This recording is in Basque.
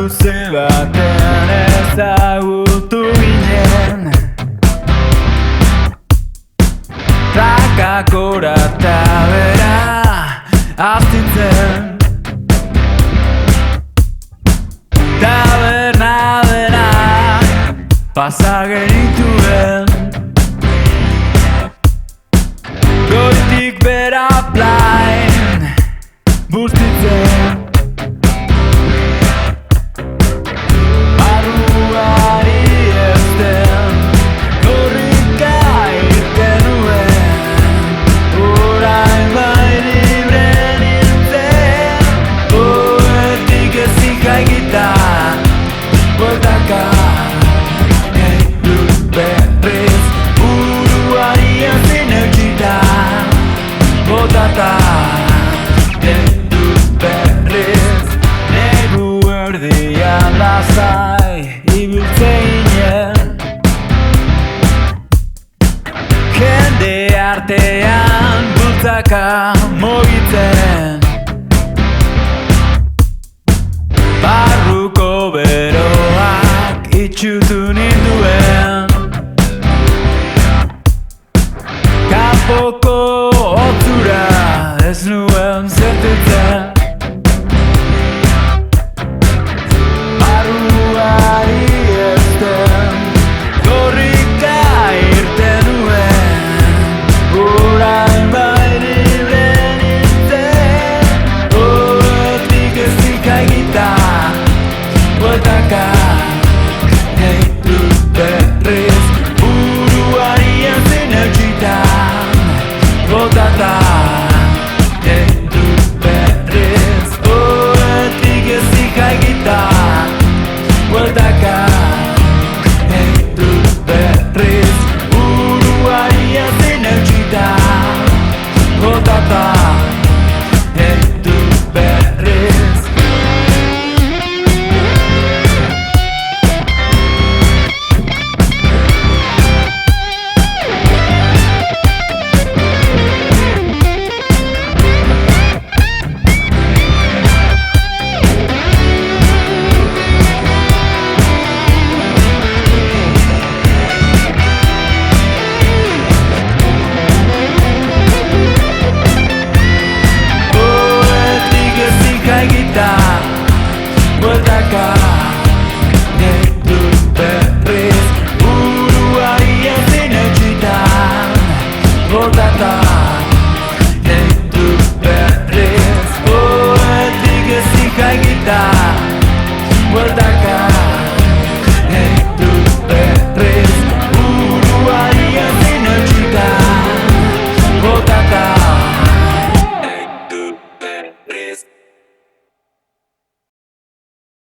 luze batean ezagutu ginen, prakak gora eta bera aztitzen, taberna denak pasa genituen, goitik bera plain bustitzen, barruari ezten korrika irten nuen, orain bai libre nintzen, oetik ezik haigita bueltaka nahi dut berriz, buruari ezin eutxita botata nahi dut berriz, negu erdian lasai ibiltzen ginen, jende artean bultzaka mugitzen, barruko beroak itxutu ninduen, kanpoko hotzura ez nuen sentitzen, barruari ezten korrika irten nuen, orain bai libre nintzen, oetik ezik haigita bueltaka nahi dut berriz, buruari ezin eutxita botata nahi dut berriz, oetik ezik haigita bueltaka nahi dut berriz, buruari ezin eutxita botata nahi dut berriz. Bueltaka nahi dut berriz, buruari ezin eutxita botata nahi dut berriz, oetik ezik haigita bueltaka